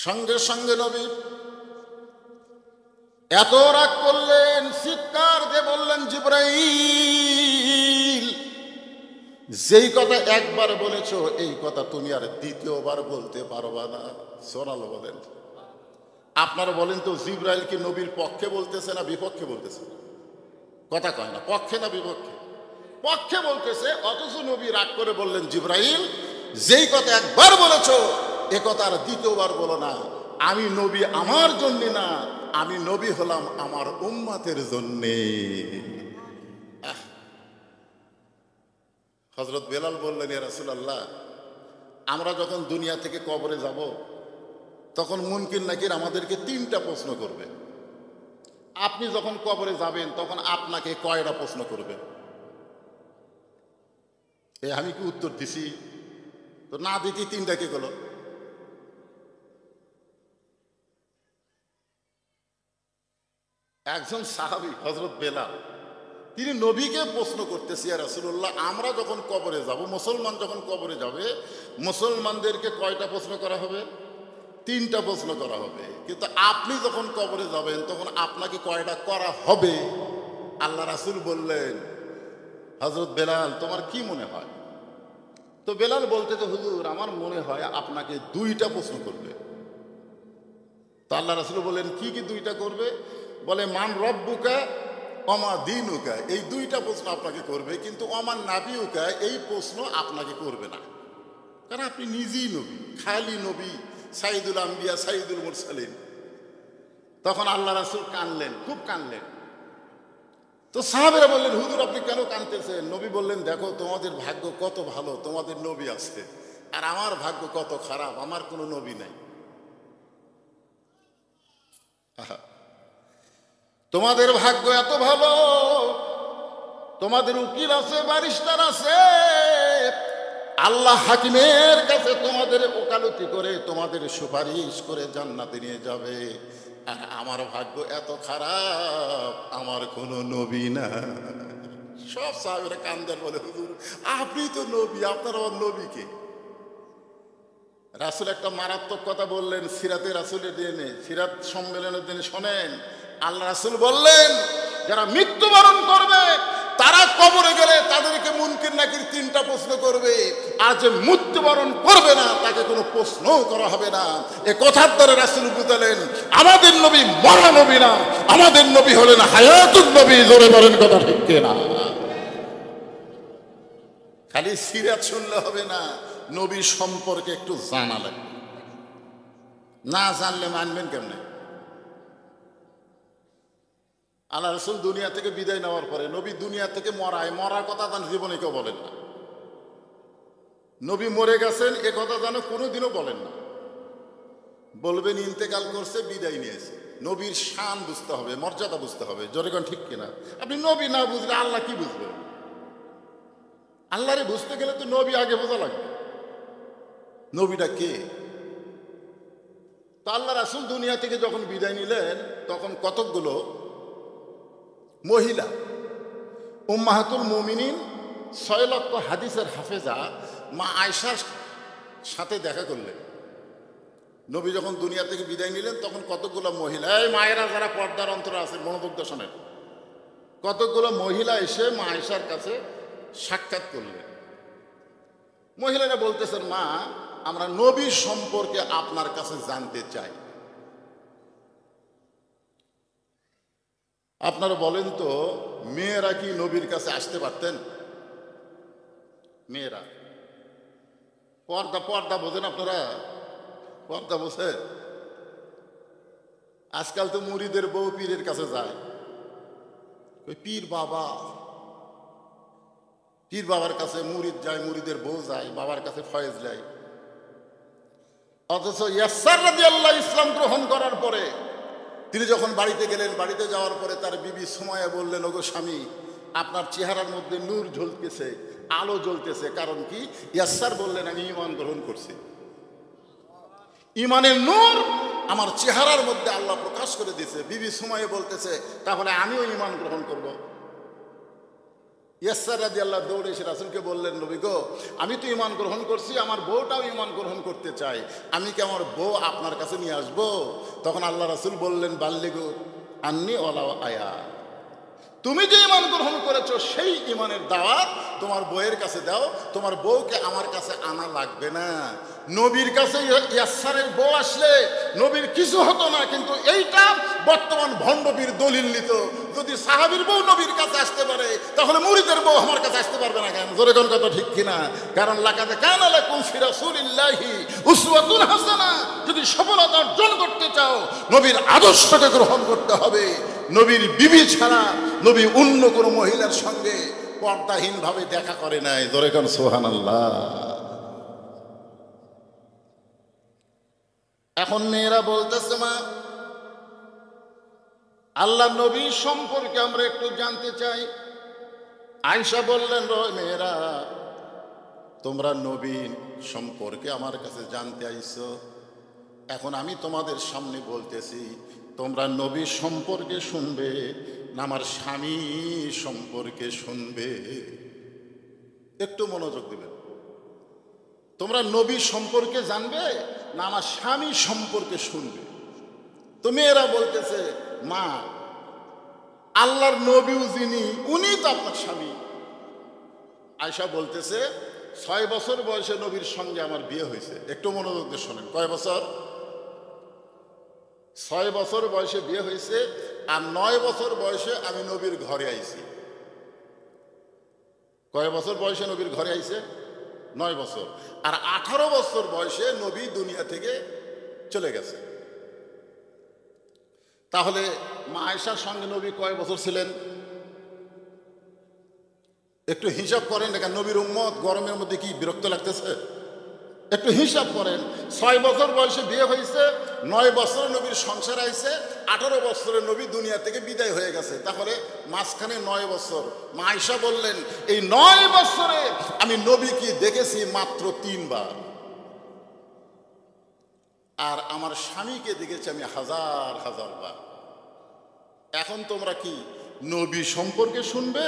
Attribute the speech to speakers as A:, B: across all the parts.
A: সঙ্গে সঙ্গে নবী এত রাগ করলেন, চিৎকার দিয়ে বললেন, জিবরাইল, যেই কথা একবার বলেছো এই কথা তুমি আর দ্বিতীয়বার বলতে পারবা না। সোনালো বলেন, আপনারা বলেন তো, জিবরাইল কি নবীর পক্ষে বলতেছে না বিপক্ষে বলতেছে? কথা কয় না, পক্ষে না বিপক্ষে? পক্ষে বলতেছে। অথচ নবী রাগ করে বললেন, জিবরাইল, যেই কথা একবার বলেছো এ কথা আর দ্বিতীয়বার বলো না। আমি নবী আমার জন্য না, আমি নবী হলাম আমার উম্মতের জন্যে। হযরত বেলাল বললেন, ইয়া রাসূলুল্লাহ, আমরা যখন দুনিয়া থেকে কবরে যাব তখন মুনকির নাকির আমাদেরকে 3টা প্রশ্ন করবে। আপনি যখন কবরে যাবেন তখন আপনাকে কয়টা প্রশ্ন করবে? আমি কি উত্তর দিছি? তো না দিতে 3টা কে গেল? একজন সাহাবী হযরত বেলাল, তিনি নবীকে প্রশ্ন করতেছে, ইয়া রাসূলুল্লাহ, আমরা যখন কবরে যাব, মুসলমান যখন কবরে যাবে, মুসলমানদেরকে কয়টা প্রশ্ন করা হবে? 3টা প্রশ্ন করা হবে। কিন্তু আপনি যখন কবরে যাবেন তখন আপনাকে কয়টা করা হবে? আল্লাহ রাসূল বললেন, হযরত বেলাল, তোমার কি মনে হয়? তো বেলাল বলতে, যে হুজুর, আমার মনে হয় আপনাকে 2টা প্রশ্ন করবে। তো আল্লাহ রাসূল বললেন, কি কি 2টা করবে? বলে, মান রব্বুকা ওমা দীনুকা, এই 2টা প্রশ্ন আপনাকে করবে, কিন্তু ওমান নাবিউকা এই প্রশ্ন আপনাকে করবে না, কারণ আপনি নিজেই নবী, খালি নবী, সাইদুল আম্বিয়া, সাইদুল মুরসালিন। তখন আল্লাহ রাসূল কানলেন, খুব কানলেন। তো সাহাবেরা বললেন, হুজুর, আপনি কেন কানতেছেন? নবী বললেন, দেখো, তোমাদের ভাগ্য কত ভালো, তোমাদের নবী আসছে, আর আমার ভাগ্য কত খারাপ, আমার কোনো নবী নাই। তোমাদের ভাগ্য এত ভালো, তোমাদের উকিল আছে, ব্যারিস্টার আছে, আল্লাহ হাকিমের কাছে তোমাদের ওকালতি করে, তোমাদের সুপারিশ করে জান্নাতে নিয়ে যাবে। আর আমার ভাগ্য এত খারাপ, আমার কোনো নবী না। সব সাহাবীরা কান্দার বলে, হুজুর, আপনি তো নবী, আপনার আমার নবীকে? রাসূল একটা মারাত্মক কথা বললেন সিরাতে রাসূলের দিনে, সিরাত সম্মেলনের দিনে। শোনেন, আল্লাহ রাসূল বললেন, যারা মৃত্যুবরণ করবে তারা কবরে গেলে তাদেরকে মুনকির নাকির 3টা প্রশ্ন করবে, আর যে মৃত্যুবরণ করবে না তাকে কোনো প্রশ্নও করা হবে না। এ কথার দ্বারা রাসূল বুঝালেন, আমাদের নবী মরা নবী না, আমাদের নবী হলেন হায়াতুন নবী। জোরে বলেন কথা ঠিক কিনা? খালি সিরাত শুনলে হবে না, নবী সম্পর্কে একটু জানা লাগবে। না জানলে মানবেন কেমনে? আল্লাহ রাসূল দুনিয়া থেকে বিদায় নেওয়ার পরে নবী দুনিয়া থেকে মরার কথা তার জীবনে কেউ বলেন না। নবী মরে গেছেন এ কথা যেন কোনোদিনও বলেন না। বলবেন ইন্তেকাল করছে, বিদায় নিয়েছে। নবীর শান বুঝতে হবে, মর্যাদা বুঝতে হবে। জোরে কোন ঠিক কিনা? আপনি নবী না বুঝলে আল্লাহ কি বুঝবেন? আল্লাহরে বুঝতে গেলে তো নবী আগে বোঝা লাগবে, নবীটা কে। তো আল্লাহ রাসূল দুনিয়া থেকে যখন বিদায় নিলেন তখন কতকগুলো মহিলা, উম্মাহাতুল মুমিনিন, 6 লক্ষ হাদিসের হাফেজা মা আয়েশার সাথে দেখা করলেন। নবী যখন দুনিয়া থেকে বিদায় নিলেন তখন কতকগুলো মহিলা, এই মায়েরা যারা পর্দার অন্তরে আছেন মনোযোগ দিয়ে শোনেন, কতকগুলো মহিলা এসে মা আয়েশার কাছে সাক্ষাৎ করলেন। মহিলারা বলতেছেন, মা, আমরা নবী সম্পর্কে আপনার কাছে জানতে চাই। আপনারা বলেন তো, মেয়েরা কি নবীর কাছে আসতে পারতেন? মেয়েরা পর্দা বোঝেন আপনারা? পর্দা বোঝে? আজকাল তো মুরিদের বউ পীরের কাছে যায়, ওই পীর বাবার কাছে মুরিদ যায়, মুরিদের বউ যায়, বাবার কাছে ফয়েজ যায়। অথচ ইয়াসার রাদিয়াল্লাহু ইসলাম গ্রহণ করার পরে তিনি যখন বাড়িতে গেলেন, বাড়িতে যাওয়ার পরে তার বিবি সুমাইয়া বললেন, ওগো স্বামী, আপনার চেহারার মধ্যে নূর ঝলতেছে, আলো জ্বলতেছে, কারণ কি? ইয়াসার বললেন, আমি ঈমান গ্রহণ করছি, ঈমানের নূর আমার চেহারার মধ্যে আল্লাহ প্রকাশ করে দিয়েছে। বিবি সুমাইয়া বলতেছে, তাহলে আমিও ঈমান গ্রহণ করব। ইয়াসার রাদিয়াল্লাহু দৌড়ে এসে রাসূলকে বললেন, নবী গো, আমি তো ঈমান গ্রহণ করছি, আমার বউটাও ঈমান গ্রহণ করতে চাই, আমি কি আমার বউ আপনার কাছে নিয়ে আসবো? তখন আল্লাহ রাসূল বললেন, বাল্লিগু আন্নি ওয়ালাউ আয়া, তুমি যে ঈমান গ্রহণ করেছো সেই ঈমানের দাওয়াত তোমার বউয়ের কাছে দাও, তোমার বউকে আমার কাছে আনা লাগবে না। নবীর কাছে ইয়াসারের বউ আসলে নবীর কিছু হতো না, কিন্তু এইটা বর্তমান ভণ্ডবীর দলিল নিত। যদি সাহাবীর বউ নবীর কাছে আসতে পারে, তাহলে মুরিদের বউ আমার কাছে আসতে পারবে না কেন? জোরে কোন কথা ঠিক কিনা? কারণ লাকাদ কানা লাকুম ফি রাসূলিল্লাহি উসওয়াতুন হাসানা, যদি সফলতা অর্জন করতে চাও নবীর আদর্শকে গ্রহণ করতে হবে। নবীর বিবি ছাড়া নবী অন্য কোনো মহিলার সঙ্গে পর্দাহীন ভাবে দেখা করে নাই। জোরে কোন সুবহানাল্লাহ। এখন মেয়েরা বলতেছে, মা আল্লাহ নবী সম্পর্কে আমরা একটু জানতে চাই। আয়েশা বললেন, মেয়েরা তোমরা নবী সম্পর্কে আমার কাছে জানতে আইছো, এখন আমি তোমাদের সামনে বলতেছি, তোমরা নবী সম্পর্কে শুনবে না আমার স্বামী সম্পর্কে শুনবে? একটু মনোযোগ দিবেন। তোমরা নবী সম্পর্কে জানবে না আমার স্বামী সম্পর্কে শুনবে? তো মেয়েরা বলতেছে, মা আল্লাহর নবীও যিনি উনি তো আপনার স্বামী। আয়েশা বলতেছে, 6 বছর বয়সে নবীর সঙ্গে আমার বিয়ে হয়েছে। একটু মনোযোগ দিয়ে শোনেন, কয় বছর? 6 বছর বয়সে বিয়ে হয়েছে, আর 9 বছর বয়সে আমি নবীর ঘরে আইছি। কয় বছর বয়সে নবীর ঘরে আইছে? 9 বছর। আর 18 বছর বয়সে নবী দুনিয়া থেকে চলে গেছে। তাহলে মা আয়েশার সঙ্গে নবী কয় বছর ছিলেন? একটু হিসাব করেন। দেখেন নবীর উম্মত গরমের মধ্যে কি বিরক্ত লাগতেছে? একটু হিসাব করেন। 6 বছর বয়সে বিয়ে হয়েছে, 9 বছরে নবীর সংসার আইছে, 18 বছরে নবী দুনিয়া থেকে বিদায় হয়ে গেছে। তাহলে মাঝখানে 9 বছর। মা আয়েশা বললেন, এই 9 বছরে আমি নবীকে দেখেছি মাত্র 3 বার, আর আমার স্বামীকে দেখেছি আমি হাজার হাজার বার। এখন তোমরা কি নবী সম্পর্কে শুনবে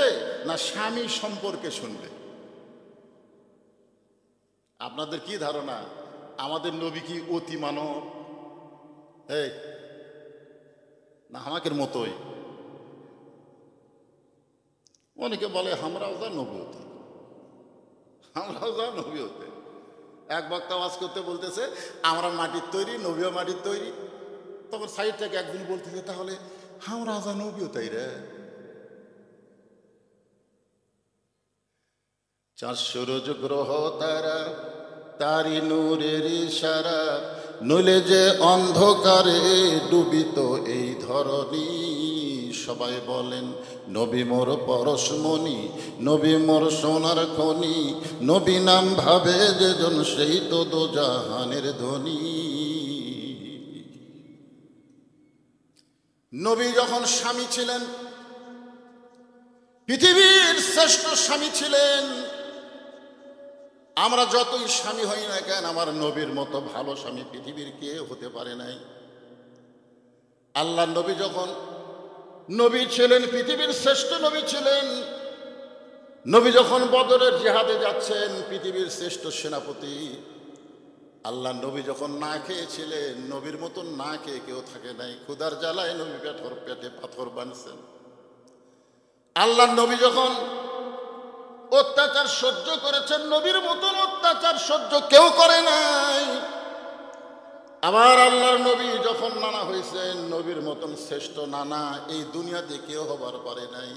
A: না স্বামী সম্পর্কে শুনবে? আপনাদের কি ধারণা আমাদের নবী কি অতি মানব এই না আমাদের মতোই? অনেকে বলে আমরাও যা নবী হতে, আমরাও যা নবী হতে। এক বক্তা ওয়াজ করতে বলতেছে আমরা মাটির তৈরি, নবীও মাটির তৈরি। তখন সাইড থেকে একদিন বলতেছে, তাহলে আমরা যা নবীও তাই রে। 400 রোজ গ্রহ তারা, তারি নূরের ইশারা, নইলে যে অন্ধকারে ডুবিত এই ধরনী। সবাই বলেন নবী মোর পরশমণি, নবী মোর সোনার খনি, নবী নাম ভাবে যেজন সেই তো দোজাহানের ধনী। নবী যখন স্বামী ছিলেন, পৃথিবীর শ্রেষ্ঠ স্বামী ছিলেন। আমরা যতই স্বামী হই না কেন, আমার নবীর মতো ভালো স্বামী পৃথিবীর কেউ হতে পারে নাই। আল্লাহ নবী যখন নবী ছিলেন, পৃথিবীর শ্রেষ্ঠ নবী ছিলেন। নবী যখন বদরের জিহাদে যাচ্ছেন, পৃথিবীর শ্রেষ্ঠ সেনাপতি। আল্লাহ নবী যখন না খেয়েছিলেন, নবীর মতন না খেয়ে কেউ থাকে নাই। ক্ষুধার জ্বালায় নবী পেটে পাথর বাঁধছেন। আল্লাহ নবী যখন অত্যাচার সহ্য করেছেন, নবীর মতন অত্যাচার সহ্য কেউ করে নাই। আবার আল্লাহর নবী যখন নানা হয়েছেন, নবীর মতন শ্রেষ্ঠ নানা এই দুনিয়াতে কেউ হবার পারে নাই।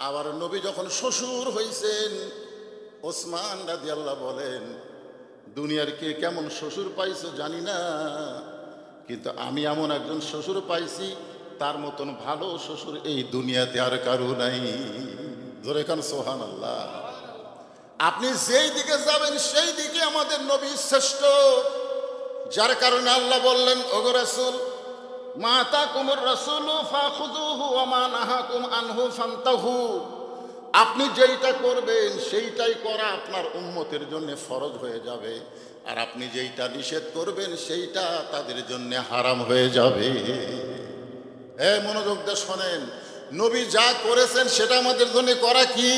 A: আবার নবী যখন শ্বশুর হয়েছেন, ওসমান রাদিয়াল্লাহু বলেন, দুনিয়ার কে কেমন শ্বশুর পাইছো জানি না, কিন্তু আমি এমন একজন শ্বশুর পাইছি, তার মতন ভালো শ্বশুর এই দুনিয়াতে আর কারো নাই। জোরে কান সুবহানাল্লাহ। আপনি যেই দিকে যাবেন সেই দিকে আমাদের নবী শ্রেষ্ঠ। যার কারণে আল্লাহ বললেন, ওগো রাসূল, মা আতাকুমুর রাসূলু ফাখুযুহু ওয়া মা নাহাকুম আনহু ফান্তাহু। আপনি যেইটা করবেন সেইটাই করা আপনার উম্মতের জন্য ফরজ হয়ে যাবে, আর আপনি যেইটা নিষেধ করবেন সেইটা তাদের জন্য হারাম হয়ে যাবে। মনোযোগ দিয়ে শোনেন, নবী যা করেছেন সেটা আমাদের জন্য করা কি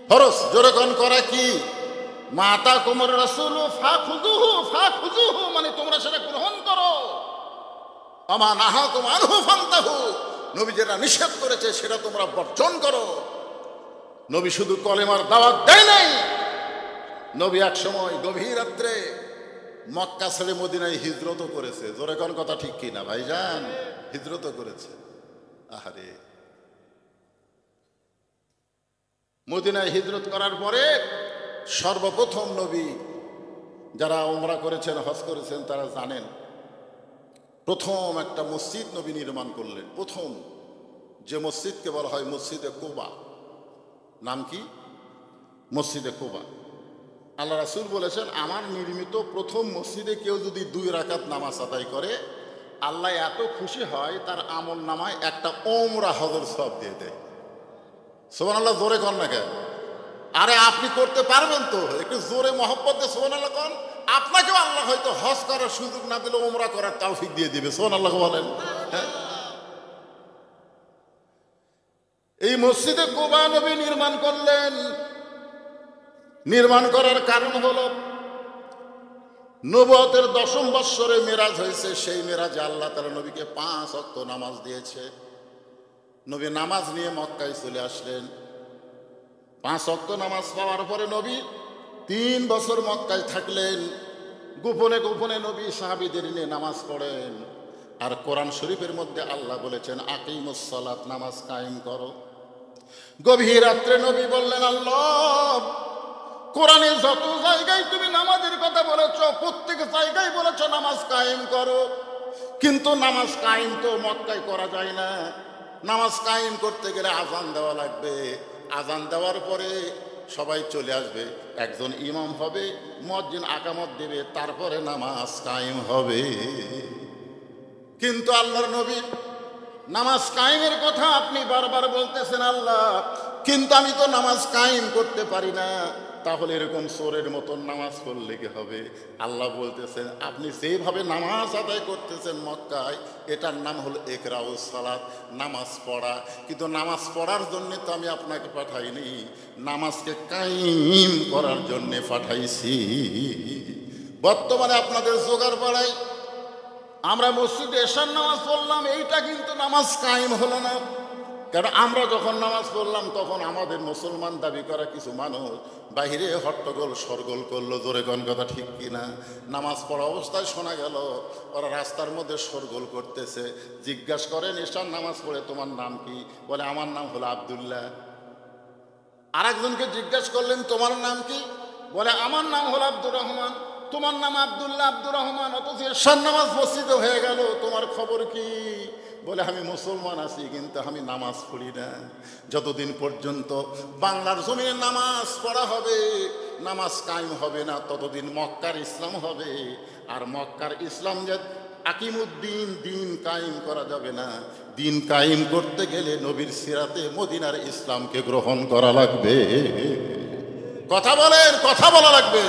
A: ফরজ? জোরে কোন করা কি? মাতা কুমর রাসূল ফাখুযুহু মানে তোমরা সেটা গ্রহণ করো। আমা নাহাকুম আনহু ফান্তাহু, নবী যেটা নিষেধ করেছে সেটা তোমরা বর্জন করো। নবী শুধু কলেমার দাওয়াত দেয় নাই, নবী এক সময় গভীর রাত্রে মক্কা ছেড়ে মদিনায় হিজরতও করেছে। জোরে কোন কথা ঠিক কিনা ভাইজান? হিজরতও করেছে। আহারে, মদিনায় হিজরত করার পরে সর্বপ্রথম নবী, যারা উমরা করেছেন হজ করেছেন তারা জানেন, প্রথম একটা মসজিদ নবী নির্মাণ করলেন। প্রথম যে মসজিদকে বলা হয় মসজিদে কুবা। নাম কি? মসজিদে কুবা। আল্লাহ রাসূল বলেছেন, আমার নির্মিত প্রথম মসজিদে কেউ যদি 2 রাকাত নামাজ আদায় করে, আল্লাহ এত খুশি হয় তার আমল নামায় একটা ওমরা হজের সওয়াব দিয়ে দেয়। সুবহানাল্লাহ, জোরে কর না কেন? আরে আপনি করতে পারবেন তো? একটু জোরে মহব্বত দিয়ে সুবহানাল্লাহ কন। আপনাকেও আল্লাহ হয়তো হজ করার সুযোগ না দিলে ওমরা করার তৌফিক দিয়ে দিবে। সুবহানাল্লাহ বলেন। হ্যাঁ, এই মসজিদে কুবা নবী নির্মাণ করলেন। নির্মাণ করার কারণ হলো নবুয়তের 10ম বৎসরে মেরাজ হয়েছে। সেই মেরাজে আল্লাহ তাআলা নবীকে 5 ওয়াক্ত নামাজ দিয়েছে। নবী নামাজ নিয়ে মক্কায় চলে আসলেন। 5 ওয়াক্ত নামাজ পাওয়ার পরে নবী 3 বছর মক্কায় থাকলেন। গোপনে গোপনে নবী সাহাবীদের নিয়ে নামাজ পড়েন। আর কোরআন শরীফের মধ্যে আল্লাহ বলেছেন, আকিমুস সালাত, নামাজ কায়েম করো। গভীর রাত্রে নবী বললেন, আল্লাহ, কোরআনে যত জায়গায় তুমি নামাজের কথা বলেছ, প্রত্যেক জায়গায় বলেছ নামাজ কায়েম করো, কিন্তু নামাজ কায়েম তো মক্কায় করা যায় না। নামাজ কায়েম করতে গেলে আজান দেওয়া লাগবে। আজান দেওয়ার পরে সবাই চলে আসবে, একজন ইমাম হবে, মুয়াজ্জিন আকামত দেবে, তারপরে নামাজ কায়েম হবে। কিন্তু আল্লাহর নবী, নামাজ কায়েমের কথা আপনি বারবার বলতেছেন আল্লাহ, কিন্তু আমি তো নামাজ কায়েম করতে পারি না। তাহলে এরকম চোরের মতন নামাজ পড়লে কি হবে? আল্লাহ বলতেছেন, আপনি যেভাবে নামাজ আদায় করতেছেন মক্কায়, এটার নাম হলো ইকরাউস সালাত, নামাজ পড়া। কিন্তু নামাজ পড়ার জন্য তো আমি আপনাকে পাঠাইনি, নামাজকে কায়েম করার জন্য পাঠাইছি। বর্তমানে আপনাদের জোগাড় পাড়ায় আমরা মসজিদে এশার নামাজ পড়লাম, এইটা কিন্তু নামাজ কায়েম হলো না। কারণ আমরা যখন নামাজ পড়লাম তখন আমাদের মুসলমান দাবি করা কিছু মানুষ বাহিরে হট্টগোল সরগোল করলো। জোরে কোন কথা ঠিক কিনা? নামাজ পড়া অবস্থায় শোনা গেল ওরা রাস্তার মধ্যে সরগোল করতেছে। জিজ্ঞাসা করেন, এশার নামাজ পড়ে তোমার নাম কি? বলে, আমার নাম হলো আব্দুল্লাহ। আর একজনকে জিজ্ঞাসা করলেন, তোমার নাম কি? বলে, আমার নাম হলো আব্দুর রহমান। তোমার নাম আব্দুল্লাহ, আব্দুর রহমান, অথচ এশার নামাজ মসজিদে হয়ে গেল, তোমার খবর কি? বলে, আমি মুসলমান আছি কিন্তু আমি নামাজ পড়ি না। যতদিন পর্যন্ত বাংলার জমিনে নামাজ পড়া হবে, নামাজ কায়েম হবে না, ততদিন মক্কার ইসলাম হবে। আর মক্কার ইসলাম যে আকিমুদ্দিন, দিন কায়েম করা যাবে না। দিন কায়েম করতে গেলে নবীর সিরাতে মদিনার ইসলামকে গ্রহণ করা লাগবে। কথা বলেন, কথা বলা লাগবে।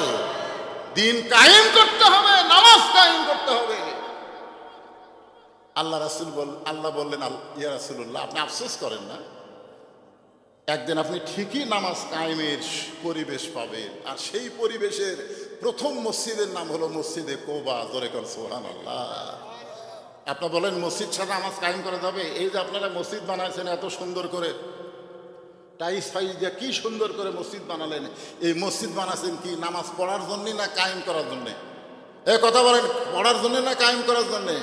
A: দিন কায়েম করতে হবে, নামাজ কায়েম করতে হবে। আল্লাহ বললেন, ইয়া রাসূলুল্লাহ, আপনি আফসোস করেন না, একদিন আপনি ঠিকই নামাজ কায়েমের পরিবেশ পাবেন। আর সেই পরিবেশের প্রথম মসজিদের নাম হলো মসজিদে কুবা। জোরে কর সুবহানাল্লাহ। আপনারা বলেন, মসজিদ ছাড়া নামাজ কায়েম করা যাবে? এই যে আপনারা মসজিদ বানাইছেন এত সুন্দর করে, টাইস ফাইস দিয়ে কি সুন্দর করে মসজিদ বানালেন, এই মসজিদ বানাচ্ছেন কি নামাজ পড়ার জন্যে না কায়েম করার জন্যে? কথা বলেন, পড়ার জন্যে না কায়েম করার জন্যে?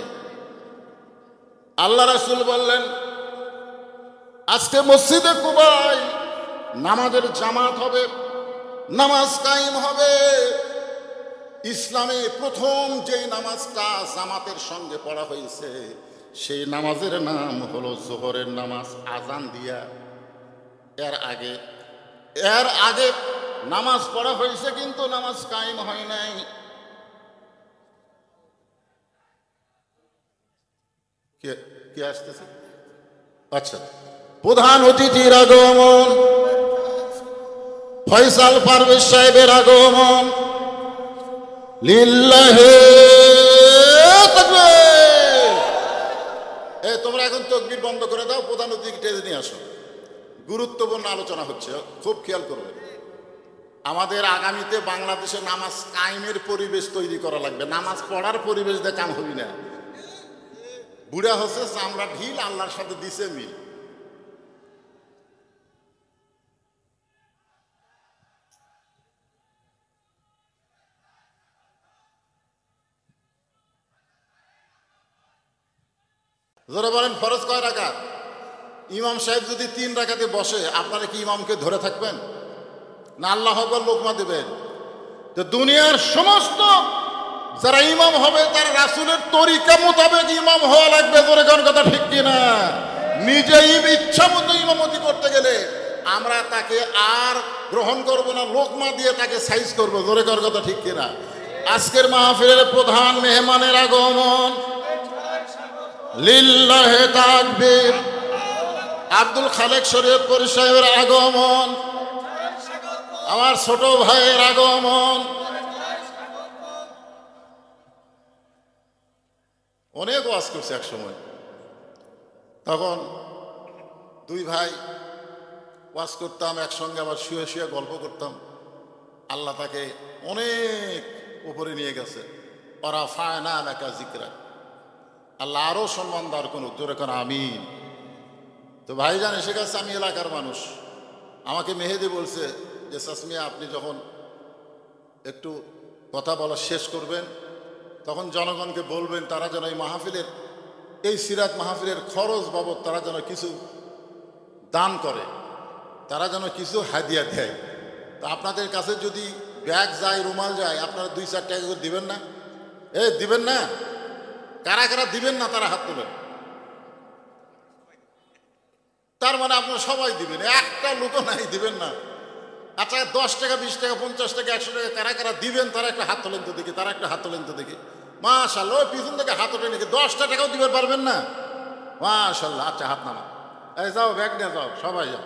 A: আল্লাহ রাসূল বললেন, আজকে মসজিদে কুবায় নামাজের জামাত হবে, নামাজ কায়েম হবে। ইসলামে প্রথম যেই নামাজটা জামাতের সঙ্গে পড়া হয়েছে সেই নামাজের নাম হলো জোহরের নামাজ, আজান দিয়া। এর আগে নামাজ পড়া হয়েছে কিন্তু নামাজ কায়েম হয় নাই। কে আসতেছে? আচ্ছা, প্রধান অতিথির আগমন, ফয়সাল পারভেজ সাহেবের আগমন। লিল্লাহি তাকবীর। তোমরা এখন তাকবীর বন্ধ করে দাও, প্রধান দিকে টেনে নিয়ে আসো, গুরুত্বপূর্ণ আলোচনা হচ্ছে, খুব খেয়াল করবে। আমাদের আগামীতে বাংলাদেশে নামাজ কায়েমের পরিবেশ তৈরি করা লাগবে, নামাজ পড়ার পরিবেশ দিয়ে কাম হবি না। বুড়া হচ্ছে চামড়া ঢিল, আল্লাহর সাথে দিছে মিল। যারা বলেন ফরজ কয় রাকাত? ইমাম সাহেব যদি 3 রাকাতে বসে, আপনারা কি ইমামকে ধরে থাকবেন না আল্লাহু আকবার লোকমা দেবেন? তো দুনিয়ার সমস্ত যারা ইমাম হবে তারা রাসূলের তরিকা মোতাবেক ইমাম হওয়া লাগবে। জোরে কোন কথা ঠিক কিনা? নিজেই ইচ্ছা মতো ইমামতি করতে গেলে আমরা তাকে আর গ্রহণ করব না, লোকমা দিয়ে তাকে সাইজ করব। জোরে কোন কথা ঠিক কিনা? আজকের মাহফিলের প্রধান মেহমানের আগমন, লিল্লাহে তাকবীর, আব্দুল খালেক শরীয়তপুরী সাহেবের আগমন, আমার ছোট ভাইয়ের আগমন। অনেক ওয়াজ করছে এক সময়, তখন 2 ভাই ওয়াজ করতাম একসঙ্গে, আবার শুয়ে শুয়ে গল্প করতাম। আল্লাহ তাকে অনেক উপরে নিয়ে গেছে। ওরা ফায়না এলাকা জিকরা, আল্লাহ আরো সম্মান দেওয়ার কোন উত্তর এখন আমিন। তো ভাইজান এসে গেছে, আমি এলাকার মানুষ। আমাকে মেহেদি বলছে যে সাসমিয়া, আপনি যখন একটু কথা বলা শেষ করবেন তখন জনগণকে বলবেন তারা যেন এই মাহফিলের, এই সিরাত মাহফিলের খরচ বাবদ তারা যেন কিছু দান করে, তারা যেন কিছু হাদিয়া দেয়। তো আপনাদের কাছে যদি ব্যাগ যায়, রুমাল যায়, আপনারা 2-4 টাকা করে দিবেন না? দিবেন না? কারা কারা দিবেন না তারা হাত তোলেন। তার মানে আপনারা সবাই দিবেন, একটা লোকও নাই দিবেন না। আচ্ছা 10 টাকা, 20 টাকা, 50 টাকা, 100 টাকা কারা কারা দিবেন তারা একটা হাত তোলেন তো দেখি, তারা একটা হাত তোলেন তো দেখি। মাশাআল্লাহ, ওই পিছন থেকে হাত ওঠে নাকি? 10টা টাকাও দিতে পারবেন না? মাশাআল্লাহ। আচ্ছা হাত নামা, যাও ব্যাগ নিয়ে যাও, সবাই যাও।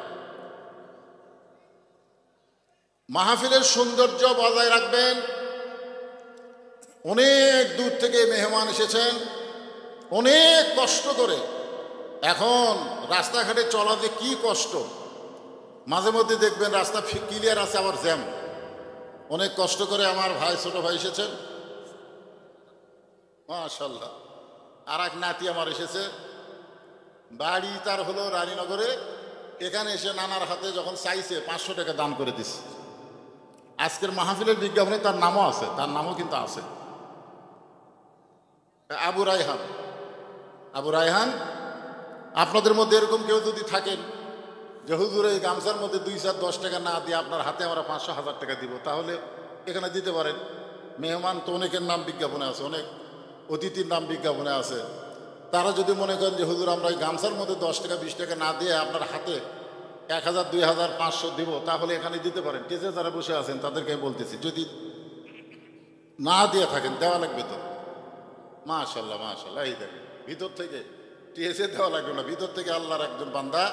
A: মাহফিলের সৌন্দর্য বজায় রাখবেন। অনেক দূর থেকে মেহমান এসেছেন, অনেক কষ্ট করে। এখন রাস্তাঘাটে চলা যে কি কষ্ট, মাঝে মধ্যে দেখবেন রাস্তা ক্লিয়ার আছে আবার জ্যাম। অনেক কষ্ট করে আমার ভাই, ছোট ভাই এসেছেন, মাশাআল্লাহ। আর এক নাতি আমার এসেছে, বাড়ি তার হলো রানীনগরে। এখানে এসে নানার হাতে যখন চাইছে 500 টাকা দান করে দিচ্ছে। আজকের মাহফিলের বিজ্ঞাপনে তার নামও আছে, তার নামও কিন্তু আছে, আবু রায়হান। আবু রায়হান, আপনাদের মধ্যে এরকম কেউ যদি থাকেন যে হুজুর এই গামছার মধ্যে 2-4-10 টাকা না দিয়ে আপনার হাতে আমরা 500-1000 টাকা দিব, তাহলে এখানে দিতে পারেন। মেহমান তো অনেকের নাম বিজ্ঞাপনে আছে, অনেক অতিথির নাম বিজ্ঞাপনে আছে। তারা যদি মনে করেন যে হুজুর আমরা এই গামছার মধ্যে 10 টাকা 20 টাকা না দিয়ে আপনার হাতে 1000, 2000, 500 দিব, তাহলে এখানে দিতে পারেন। টেজে যারা বসে আছেন তাদেরকে বলতেছি, যদি না দিয়ে থাকেন দেওয়া লাগবে তো। মাশাআল্লাহ মাশাআল্লাহ। এই দেখেন ভিতর থেকে, টেজে দেওয়া লাগবে না, ভিতর থেকে আল্লাহর একজন বান্দা,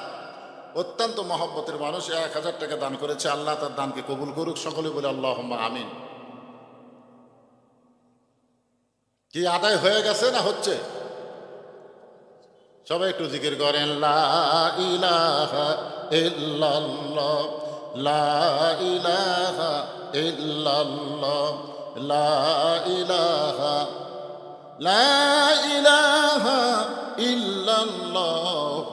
A: অত্যন্ত মহব্বতের মানুষ, 1000 টাকা দান করেছে। আল্লাহ তার দানকে কবুল করুক। সকলে বলে আল্লাহুম্মা আমিন। কি আদায় হয়ে গেছে না হচ্ছে? সবাই একটু জিকির করেন, লা ইলাহা ইল্লাল্লাহ, লা ইলাহা ইল্লাল্লাহ, লা ইলাহা, লা ইলাহা ইল্লাল্লাহ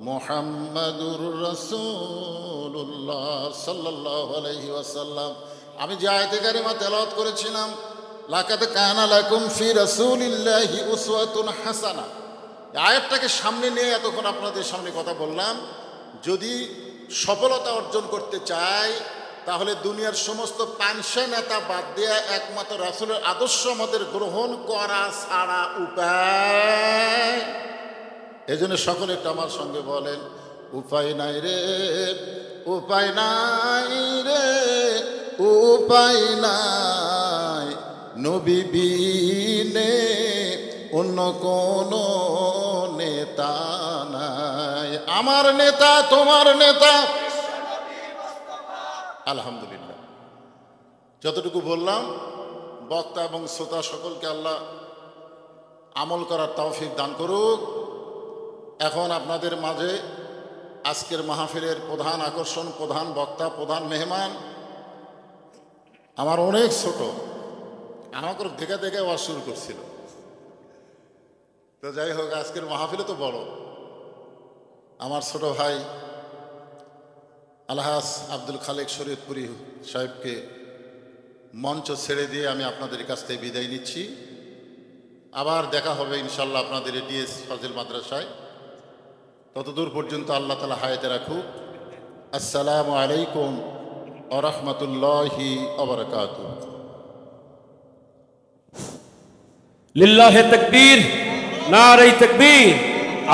A: মুহাম্মাদুর রাসূলুল্লাহ সাল্লাল্লাহু আলাইহি ওয়াসাল্লাম। আমি যে আয়াতে কারিমা তেলাওয়াত করেছিলাম, লাকাদ কানা লাকুম ফি রাসূলিল্লাহি উসওয়াতুন হাসানাহ, আয়াতটাকে সামনে নিয়ে এতক্ষণ আপনাদের সামনে কথা বললাম। যদি সফলতা অর্জন করতে চাই তাহলে দুনিয়ার সমস্ত পাঁচশা নেতা বাদ দিয়ে একমাত্র রাসূলের আদর্শ আমাদের গ্রহণ করা ছাড়া উপায়। এজন্য সকলে একটু আমার সঙ্গে বলেন, উপায় নাই রে, উপায় নাই রে, উপায় নাই, নবী বিনে অন্য কোন নেতা নাই। আমার নেতা তোমার নেতা। আলহামদুলিল্লাহ, যতটুকু বললাম বক্তা এবং শ্রোতা সকলকে আল্লাহ আমল করার তৌফিক দান করুক। এখন আপনাদের মাঝে আজকের মাহফিলের প্রধান আকর্ষণ, প্রধান বক্তা, প্রধান মেহমান আমার অনেক ছোট, আমাকে দেখে দেখে ওয়াজ শুরু করছিল। তো যাই হোক, আজকের মাহফিলে তো বড়, আমার ছোট ভাই আলহাজ আব্দুল খালেক শরীয়তপুরি সাহেবকে মঞ্চ ছেড়ে দিয়ে আমি আপনাদের কাছ থেকে বিদায় নিচ্ছি। আবার দেখা হবে ইনশাল্লাহ আপনাদের ডিএস ফাজিল মাদ্রাসায়। ততদূর পর্যন্ত আল্লাহ তাআলা হায়াতে রাখুক। আসসালামু আলাইকুম ওয়া রাহমাতুল্লাহি ওয়া বারাকাতুহু।
B: লিল্লাহি তাকবীর, নারে তাকবীর।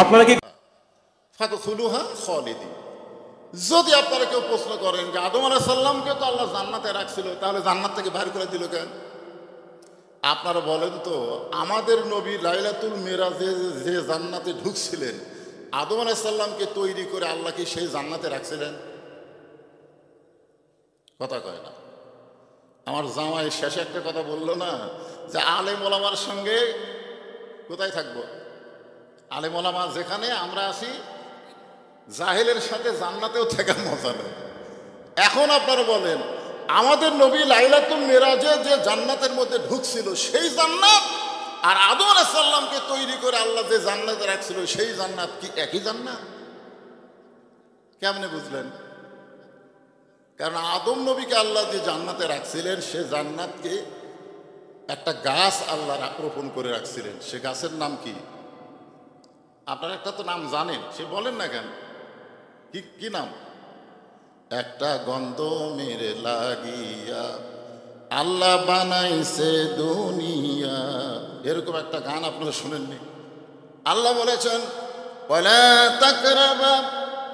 B: আপনারা কি
A: ফাদখুলুহা খালিদিন। যদি আপনারা কেউ প্রশ্ন করেন যে আদম আলাইহিস সালামকে তো আল্লাহ জান্নাতে রাখছিল, তাহলে জান্নাত থেকে বাইর করে দিল কেন? আপনারা বলেন তো, আমাদের নবী লাইলাতুল মিরাজে যে জান্নাতে ঢুকছিলেন, আদম আলাইহিস সালামকে তৈরি করে আল্লাহ কি সেই জান্নাতে রাখছিলেন? কথা কয় না। আমার জামাই শেষে একটা কথা বললো না, যে আলেম ওলামার সঙ্গে কোথায় থাকবো? আলেম ওলামা যেখানে আমরা আসি, জাহেলের সাথে জান্নাতেও থাকার মজা নেই। এখন আপনারা বলেন, আমাদের নবী লাইলাতুল মিরাজে যে জান্নাতের মধ্যে ঢুকছিল সেই জান্নাত, আর আদম আলাইহিস সালামকে তৈরি করে আল্লাহ যে জান্নাতে রাখছিল সেই জান্নাত কি একই জান্নাত? কেমনে বুঝলেন? কারণ আদম নবীকে আল্লাহ যে জান্নাতে রাখছিলেন, সে জান্নাতকে একটা গাছ আল্লাহ রোপণ করে রাখছিলেন। সে গাছের নাম কি? আপনারা একটা তো নাম জানেন, সে বলেন না কেন? কি নাম? একটা গন্ধ মেরে লাগিয়া আল্লাহ বানাইছে দুনিয়া, এরকম একটা গান আপনারা শুনেননি? আল্লাহ বলেছেন, ওয়ালা তাকরাবা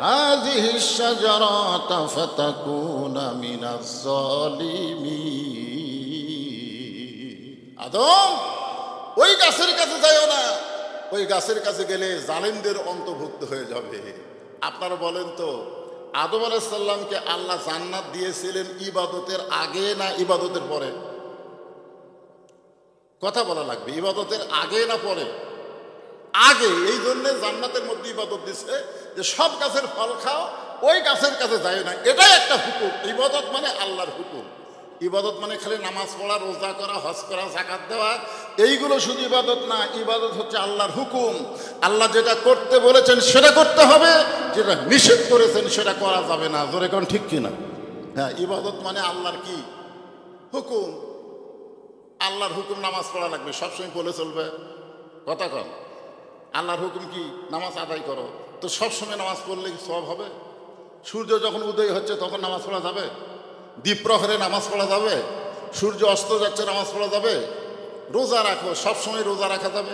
A: হাযিহি শাজারাতা ফাতাকুনা মিনাজ জালিমিন। আদম, ওই গাছের কাছে যাইও না, ওই গাছের কাছে গেলে জালিমদের অন্তর্ভুক্ত হয়ে যাবে। আপনারা বলেন তো, আদম আলাইহিস সালামকে আল্লাহ জান্নাত দিয়েছিলেন ইবাদতের আগে না ইবাদতের পরে? কথা বলা লাগবে, ইবাদতের আগে না পরে? আগে। এই জন্যে জান্নাতের মধ্যে ইবাদত দিচ্ছে যে সব গাছের ফল খাও, ওই গাছের কাছে যায় না। এটাই একটা হুকুম। ইবাদত মানে আল্লাহর হুকুম। ইবাদত মানে খালি নামাজ পড়া, রোজা করা, হজ করা, যাকাত দেওয়া, এইগুলো শুধু ইবাদত না। ইবাদত হচ্ছে আল্লাহর হুকুম। আল্লাহ যেটা করতে বলেছেন সেটা করতে হবে, যেটা নিষেধ করেছেন সেটা করা যাবে না। জোরে কোন ঠিক কিনা? হ্যাঁ, ইবাদত মানে আল্লাহর কি হুকুম। আল্লাহর হুকুম নামাজ পড়া লাগবে, সবসময় বলে চলবে। কথা কন, আল্লাহর হুকুম কি? নামাজ আদায় করো। তো সবসময় নামাজ পড়লে কি সওয়াব হবে? সূর্য যখন উদয় হচ্ছে তখন নামাজ পড়া যাবে? দ্বীপ্রহরে নামাজ পড়া যাবে? সূর্য অস্ত যাচ্ছে নামাজ পড়া যাবে? রোজা রাখো, সবসময় রোজা রাখা যাবে?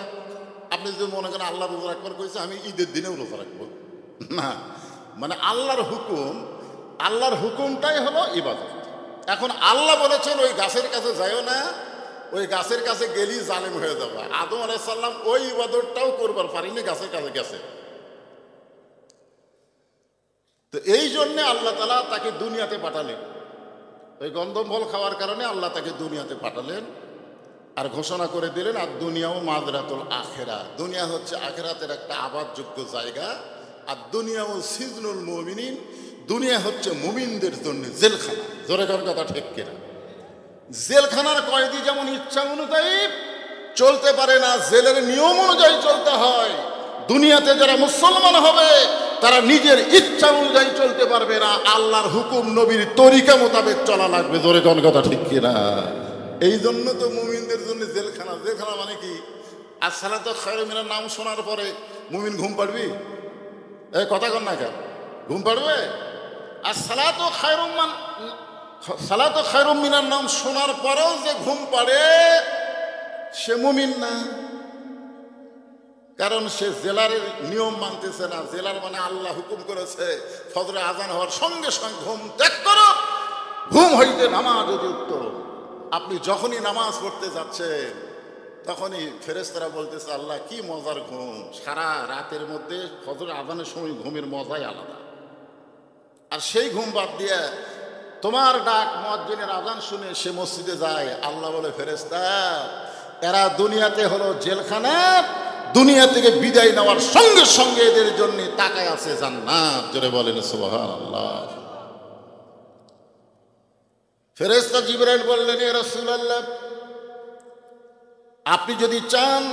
A: আপনি যদি মনে করেন আল্লাহ রোজা রাখবার কইছে, আমি ঈদের দিনেও রোজা রাখবো, না। মানে আল্লাহর হুকুম, আল্লাহর হুকুমটাই হলো ইবাদত। এখন আল্লাহ বলেছেন ওই গাছের কাছে যাইও না, ওই গাছের কাছে গেলেই জালেম হয়ে যাবে। আদম আলাইহিস সালাম ওই ইবাদতটাও করবার পারিনি, গাছের কাছে গেছে। তো এই জন্যে আল্লাহ তাআলা তাকে দুনিয়াতে পাঠালেন। ওই গন্ধম ফল খাওয়ার কারণে আল্লাহ তাকে দুনিয়াতে পাঠালেন, আর ঘোষণা করে দিলেন, আর দুনিয়াও মাযরাতুল আখিরা। দুনিয়া হচ্ছে আখিরাতের একটা আবাদযোগ্য জায়গা, আর দুনিয়াও সিজনুল মুমিনিন। দুনিয়া হচ্ছে মুমিনদের জন্য জেলখানা। জোরে কর কথা ঠিক কিনা? জেলখানার কয়েদি যেমন ইচ্ছা অনুযায়ী চলতে পারে না, জেলের নিয়ম অনুযায়ী চলতে হয়। দুনিয়াতে যারা মুসলমান হবে তারা নিজের ইচ্ছা অনুযায়ী চলতে পারবে না, আল্লাহর হুকুম নবীর তরিকা মোতাবেক চলা লাগবে। জোরে কোন কথা ঠিক কিনা? এই জন্য তো মুমিনদের জন্য জেলখানা। জেলখানা মানে কি? আসসালাতু খায়রুম মিনান নাম শোনার পরে মুমিন ঘুম পাড়বি? এই কথা কন না কেন? ঘুম পাড়বে? আসসালাতু খায়রুম মিনান নাম শোনার পরেও যে ঘুম পাড়ে, সে মুমিন না। কারণ সে জেলারের নিয়ম মানতেছে না। জেলার মানে আল্লাহ হুকুম করেছে ফজরে আজান হওয়ার সঙ্গে সঙ্গে ঘুম ত্যাগ করো, ঘুম হইতে নামাজ যুক্ত। আপনি যখনই নামাজ পড়তে যাচ্ছেন তখনই ফেরেশতারা বলতেছে, আল্লাহ কি মজার ঘুম। সারা রাতের মধ্যে ফজরে আজানের সময় ঘুমের মজাই আলাদা। আর সেই ঘুম বাদ দিয়ে তোমার ডাক মুয়াজ্জিনের আজান শুনে সে মসজিদে যায়। আল্লাহ বলে, ফেরেশতা, এরা দুনিয়াতে হলো জেলখানা, দুনিয়া থেকে বিদায় নেওয়ার সঙ্গে সঙ্গে এদের জন্য তাকায় আছে জান্নাত। জোরে বলেন সুবহানাল্লাহ। ফেরেশতা জিবরাইল বললেন, ইয়া রাসূলুল্লাহ, আপনি যদি চান,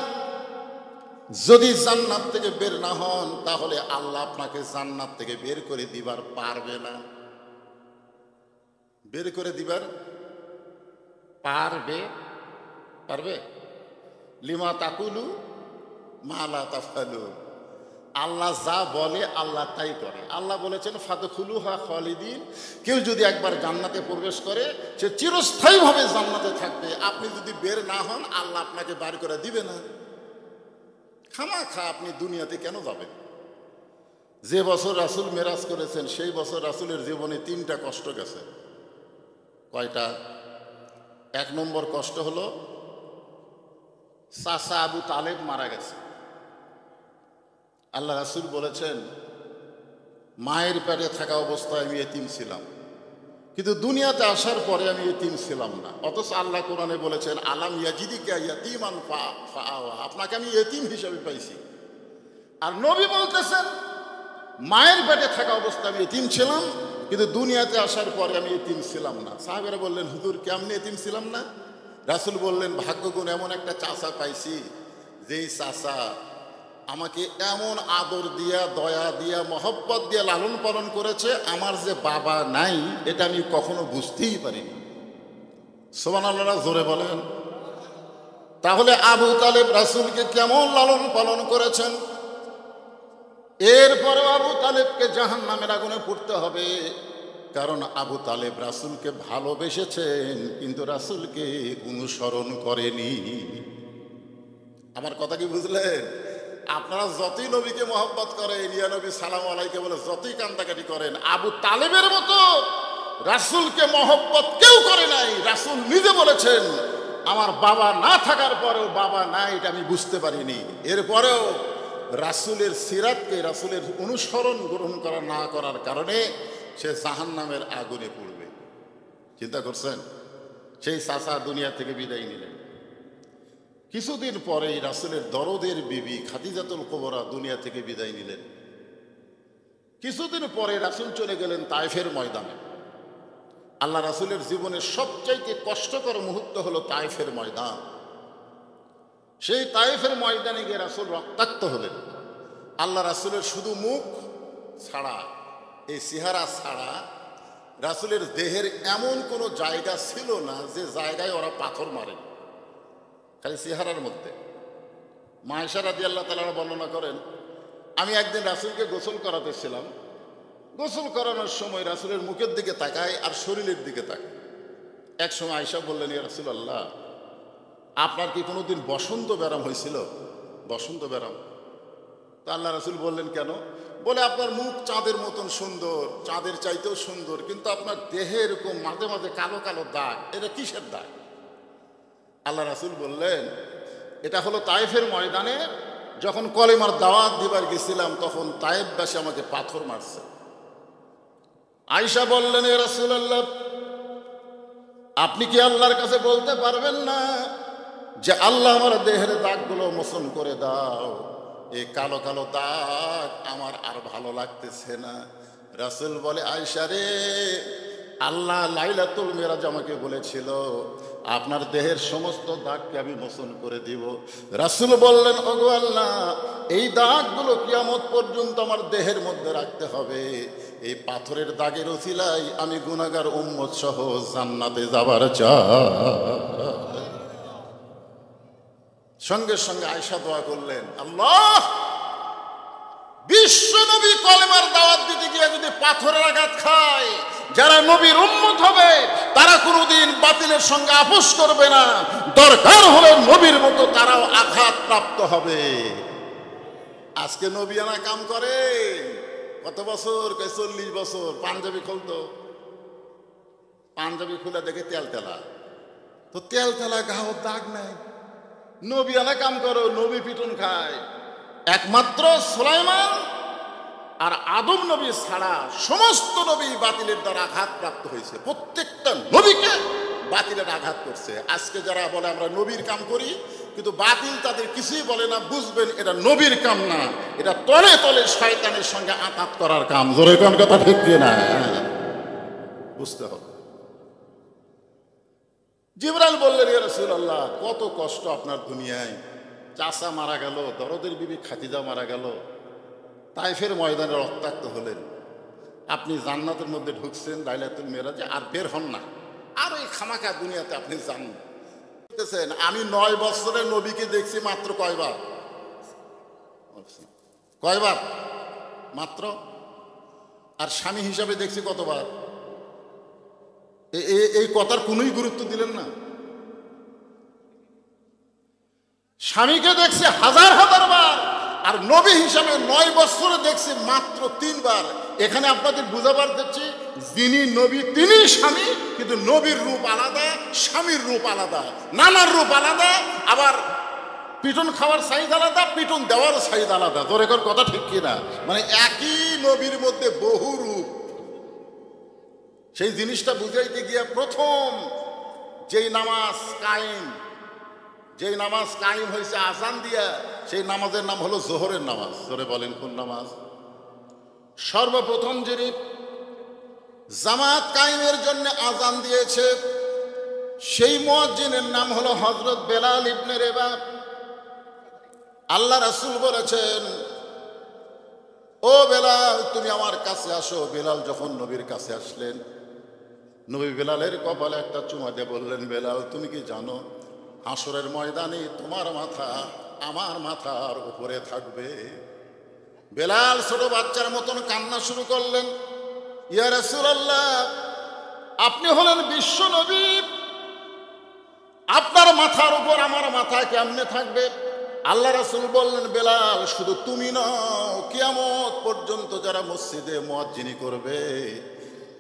A: যদি জান্নাত থেকে বের না হন, তাহলে আল্লাহ আপনাকে জান্নাত থেকে বের করে দিবার পারবে না। বের করে দিবার পারবে? পারবে? লিমা তাকুলু মা লা তাফআলু। আল্লাহ যা বলে আল্লাহ তাই করে। আল্লাহ বলেছেন ফাদখুলুহা খালিদিন, কেউ যদি একবার জান্নাতে প্রবেশ করে সে চিরস্থায়ীভাবে জান্নাতে থাকবে। আপনি যদি বের না হন, আল্লাহ আপনাকে বার করে দিবে না। খামাখা আপনি দুনিয়াতে কেন যাবেন? যে বছর রাসূল মেরাজ করেছেন সেই বছর রাসূলের জীবনে 3টা কষ্ট গেছে। কয়টা? 1 নম্বর কষ্ট হলো চাচা আবু তালেব মারা গেছে। আল্লাহ রাসূল বলেছেন, মায়ের পেটে থাকা অবস্থায় আমি এতিম ছিলাম, কিন্তু দুনিয়াতে আসার পরে আমি এতিম ছিলাম না। অথচ আল্লাহ কোরআনে বলেছেন, আলাম ইয়াজিদিকা ইয়াতীমান ফাআওয়া, আপনাকে আমি এতিম হিসেবে পাইছি। আর নবী বলতেছেন, মায়ের পেটে থাকা অবস্থায় আমি এতিম ছিলাম, কিন্তু দুনিয়াতে আসার পরে আমি এতিম ছিলাম না। সাহাবেরা বললেন, হুজুর কেমনে এতিম ছিলাম না? রাসূল বললেন, ভাগ্যগুণ এমন একটা চাচা পাইছি, যেই চাচা আমাকে এমন আদর দিয়া, দয়া দিয়া, মহব্বত দিয়া লালন পালন করেছে, আমার যে বাবা নাই এটা আমি কখনো বুঝতেই পারিনি। সুবহানাল্লাহ, জোরে বলেন। তাহলে আবু তালেব রাসূলকে কেমন লালন পালন করেছেন। এরপরে আবু তালেবকে জাহান্নামের আগুনে পুড়তে হবে, কারণ আবু তালেব রাসূলকে ভালোবেসেছেন কিন্তু রাসূলকে অনুসরণ করেনি। আমার কথা কি বুঝলেন? আপনারা যতই নবীকে মহব্বত করেন, ইয়া নবী সালাম আলাইকে বলে যতই কান্দাকাটি করেন, আবু তালেবের মতো রাসূলকে মহব্বত কেউ করে নাই। রাসূল নিজে বলেছেন, আমার বাবা না থাকার পরেও বাবা নাই এটা আমি বুঝতে পারিনি। এরপরেও রাসূলের সিরাতকে, রাসূলের অনুসরণ গ্রহণ করা না করার কারণে সে জাহান্নামের আগুনে পড়বে। চিন্তা করছেন? সেই চাচা দুনিয়া থেকে বিদায় নিলেন। কিছুদিন পরেই রাসূলের দরদের বিবি খাদিজাতুল কুবরা দুনিয়া থেকে বিদায় নিলেন। কিছুদিন পরে রাসূল চলে গেলেন তায়েফের ময়দানে। আল্লাহ রাসূলের জীবনের সবচাইতে কষ্টকর মুহূর্ত হলো তায়েফের ময়দান। সেই তায়েফের ময়দানে গিয়ে রাসূল রক্তাক্ত হলেন। আল্লাহ রাসূলের শুধু মুখ ছাড়া, এই চেহারা ছাড়া রাসূলের দেহের এমন কোনো জায়গা ছিল না যে জায়গায় ওরা পাথর মারে, খালি চেহারার মধ্যে। মা আয়েশা রাদিয়াল্লাহু তাআলা বর্ণনা করেন, আমি একদিন রাসূলকে গোসল করাতেছিলাম। গোসল করানোর সময় রাসূলের মুখের দিকে তাকাই আর শরীরের দিকে তাকাই। এক সময় আয়েশা বললেন, ইয়া রাসূলুল্লাহ, আপনার কি কোনোদিন বসন্ত ব্যারাম হয়েছিল? বসন্ত ব্যারাম? তা আল্লাহ রাসূল বললেন, কেন? বলে, আপনার মুখ চাঁদের মতন সুন্দর, চাঁদের চাইতেও সুন্দর, কিন্তু আপনার দেহে এরকম মাঝে মাঝে কালো কালো দাগ, এটা কিসের দাগ? আল্লাহ রাসূল বললেন, এটা হলো তায়েফের ময়দানে যখন কলেমার দাওয়াত দিবার গেছিলাম তখন তায়েফবাসী আমাকে পাথর মারছে। আয়েশা বললেন, ইয়া রাসূলুল্লাহ, আপনি কি আল্লাহর কাছে বলতে পারবেন না যে আল্লাহ আমার দেহের দাগগুলো মোচন করে দাও, এই কালো কালো দাগ আমার আর ভালো লাগতেছে না। রাসূল বলে, আয়েশা রে, আল্লাহ লাইলাতুল মিরাজ আমাকে বলেছিল আপনার দেহের সমস্ত দাগকে আমি মোচন করে দিব। রাসূল বললেন, ওগো আল্লাহ, এই দাগগুলো কিয়ামত পর্যন্ত আমার দেহের মধ্যে রাখতে হবে। এই পাথরের দাগের উসিলায় আমি গুনাহগার উম্মত সহ জান্নাতে যাবার চাই। সঙ্গে সঙ্গে আয়েশা দোয়া করলেন, আল্লাহ, বিশ্ব নবী কলেমার দাওয়াত দিতে গিয়ে যদি পাথরের আঘাত খায়, যারা নবীর উম্মত হবে তারা কোনোদিন বাতিলের সঙ্গে আপোষ করবে না, দরকার হলে নবীর মতো তারাও আঘাত প্রাপ্ত হবে। আজকে নবিয়ানা কাম করে কত বছর? 40 বছর। পাঞ্জাবি খুলতো, পাঞ্জাবি খুলে দেখে তেল তেলা, তো তেল তেলা গাও দাগ নাই। নবিয়ানা কাম করো, নবী পিটন খায়। একমাত্র সুলাইমান আর আদম নবী ছাড়া সমস্ত নবী বাতিলের দ্বারা আঘাত প্রাপ্ত হয়েছে। প্রত্যেকটা নবীকে বাতিলের আঘাত করছে। আজকে যারা বলে আমরা নবীর কাম করি, কিন্তু বাতিল তাদের কিছুই বলে না। বুঝবেন এটা নবীর কাম না, এটা তলে তলে শয়তানের সঙ্গে আঘাত করার কাম। জোরে কোন কথা ঠিক না? বুঝতে হবে। জিবরাইল বললেন, ইয়া রাসূলুল্লাহ, কত কষ্ট আপনার দুনিয়ায়। চাচা মারা গেল, দরদের বিবি খাদিজা মারা গেল, তাইফের ময়দানে রক্তাক্ত হলেন। আপনি জান্নাতের মধ্যে ঢুকছেন লাইলাতুল মেরাজে, আর বের হন না, আর ওই খামাখা দুনিয়াতে আপনি যান। আমি 9 বছরের নবীকে দেখছি মাত্র কয়বার? কয়বার? মাত্র। আর স্বামী হিসাবে দেখছি কতবার? এই কথার কোনোই গুরুত্ব দিলেন না। স্বামীকে দেখছি হাজার হাজার বার, আর নবী হিসাবে 9 বছরে দেখছি মাত্র 3 বার। এখানে আপনাদের বুঝাবার দিচ্ছি, যিনি নবী তিনি স্বামী, কিন্তু নবীর রূপ আলাদা, স্বামীর রূপ আলাদা, নানার রূপ আলাদা, আবার পিটন খাওয়ার সাইজ আলাদা, পিটন দেওয়ার সাইজ আলাদা। তোর এখন কথা ঠিক কিনা? মানে একই নবীর মধ্যে বহু রূপ। সেই জিনিসটা বুঝাইতে গিয়ে প্রথম যেই নামাজ কায়েম হয়েছে আজান দিয়া, সেই নামাজের নাম হলো জোহরের নামাজ। জোরে বলেন, কোন নামাজ? সর্বপ্রথম যিনি জামাত কায়েমের জন্য আজান দিয়েছে, সেই মুয়াজ্জিনের নাম হলো হযরত বেলাল ইবনে রেবাহ। আল্লাহ রাসূল বলেছেন, ও বেলাল, তুমি আমার কাছে আসো। বেলাল যখন নবীর কাছে আসলেন, নবী বেলালের কপালে একটা চুমা দিয়ে বললেন, বেলাল, তুমি কি জানো হাসরের ময়দানে তোমার মাথা আমার মাথার উপরে থাকবে? বেলাল ছোট বাচ্চার মতন কান্না শুরু করলেন, ইয়া রাসূলুল্লাহ, আপনি হলেন বিশ্ব নবী, আপনার মাথার উপর আমার মাথা কেমনে থাকবে? আল্লাহ রাসূল বললেন, বেলাল, শুধু তুমি নও, কিয়ামত পর্যন্ত যারা মসজিদে মুয়াজ্জিনি করবে,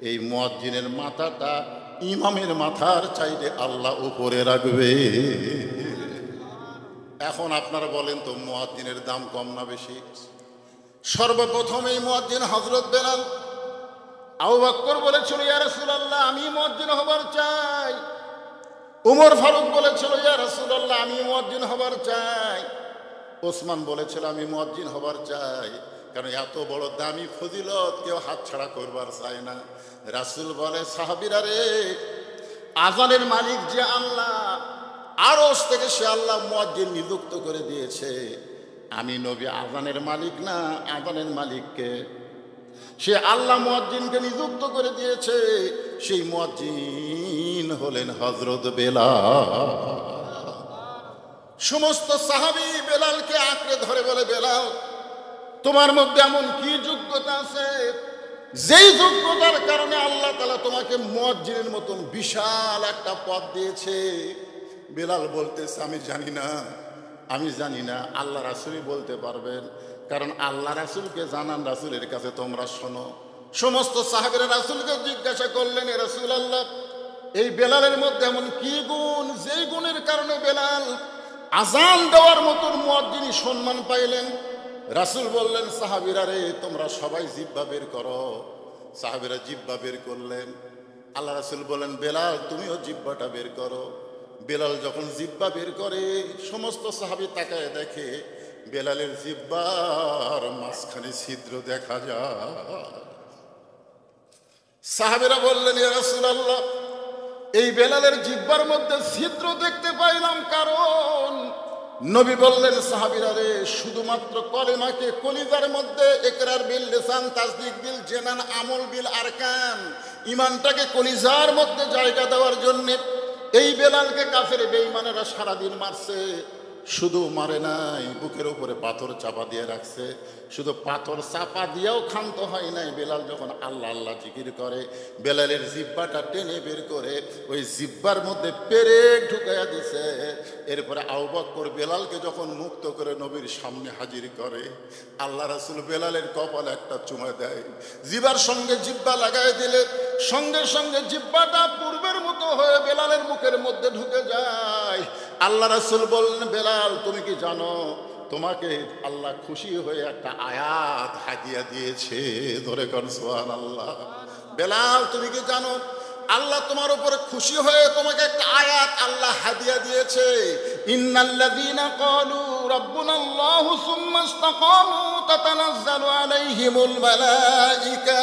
A: এই মুয়াজ্জিনের মাথাটা ইমামের মাথার চাইতে আল্লাহ উপরে রাখবে। এখন আপনারা বলেন তো, মুয়াজ্জিনের দাম কম না বেশি? সর্বপ্রথম এই মুয়াজ্জিন হযরত বেলাল। আবু বকর বলেছিল, ইয়া রাসূলুল্লাহ, আমি মুয়াজ্জিন হবার চাই। উমর ফারুক বলেছিল, ইয়া রাসূলুল্লাহ, আমি মুয়াজ্জিন হবার চাই। ওসমান বলেছিল, আমি মুয়াজ্জিন হবার চাই। কারণ এত বড় দামি ফজিলত কেউ হাতছাড়া করবার চায় না। রাসূল বলে, সাহাবীরা রে, আজানের মালিক যে আল্লাহ, আরশ থেকে সে আল্লাহ মুয়াজ্জিন নিযুক্ত করে দিয়েছে। আমি নবী আজানের মালিক না, আজানের মালিককে সে আল্লাহ মুয়াজ্জিনকে নিযুক্ত করে দিয়েছে। সেই মুয়াজ্জিন হলেন হযরত বেলাল। সমস্ত সাহাবী বেলালকে আঁকড়ে ধরে বলে, বেলাল, তোমার মধ্যে এমন কি যোগ্যতা আছে, যেই যোগ্যতার কারণে আল্লাহ তাআলা তোমাকে মুয়াজ্জিনের মতন বিশাল একটা পদ দিয়েছে? বেলাল বলতেছে, আমি জানি না, আল্লাহ রাসূলই বলতে পারবেন। কারণ আল্লাহ রাসূলকে জানান, রাসূলের কাছে তোমরা শোনো। সমস্ত সাহাবীরা রাসূলকে জিজ্ঞাসা করলেন, এ রাসূলুল্লাহ, এই বেলালের মধ্যে এমন কি গুণ, যেই গুণের কারণে বেলাল আজান দেওয়ার মতন মুয়াজ্জিনি সম্মান পাইলেন? রাসূল বললেন, সাহাবীরা রে, তোমরা সবাই জিহ্বা বের করো। সাহাবীরা জিহ্বা বের করলেন। আল্লাহ রাসূল বলেন, বেলাল, তুমিও জিহ্বাটা বের করো। বেলাল যখন জিহ্বা বের করে, সমস্ত সাহাবী তাকায় দেখে বেলালের জিহ্বার মাঝখানে ছিদ্র দেখা যায়। সাহাবীরা বললেন, ইয়া রাসূলুল্লাহ, এই বেলালের জিহ্বার মধ্যে ছিদ্র দেখতে পাইলাম কারণ? নবী বললেন, সাহাবীরা রে, শুধুমাত্র কলেমাকে কলিজার মধ্যে ইকরার বিল লিসান, তাসদিক বিল জানান, আমল বিল আরকান, ঈমানটাকে কলিজার মধ্যে জায়গা দেওয়ার জন্য এই বেলালকে কাফের বেঈমানেরা সারাদিন মারছে। শুধু মারে নাই, বুকের উপরে পাথর চাপা দিয়ে রাখছে। শুধু পাথর চাপা দিয়েও ক্ষান্ত হয় নাই। বেলাল যখন আল্লাহ আল্লাহ জিকির করে, বেলালের জিহ্বাটা টেনে বের করে ওই জিহ্বার মধ্যে পেরেক ঢুকাইয়া দিছে। এরপরে আবু বকর বেলালকে যখন মুক্ত করে নবীর সামনে হাজির করে, আল্লাহ রাসূল বেলালের কপালে একটা চুমা দেয়। জিহ্বার সঙ্গে জিহ্বা লাগাই দিলে সঙ্গে সঙ্গে জিহ্বাটা পূর্বের মতো হয়ে বেলালের মুখের মধ্যে ঢুকে যায়। আল্লাহ রাসূল বললেন, বেলাল, তুমি কি জানো তোমাকে আল্লাহ খুশি হয়ে একটা আয়াত হাদিয়া দিয়েছে? ধরে কর সুবহানাল্লাহ। বেলাল, তুমি কি জানো আল্লাহ তোমার উপরে খুশি হয়ে তোমাকে একটা আয়াত আল্লাহ হাদিয়া দিয়েছে, ইন্নাল্লাযীনা ক্বালু রাব্বুনাল্লাহু সুম্মা ইসতাকামু তাতানাজ্জালু আলাইহিমুল মালাঈকা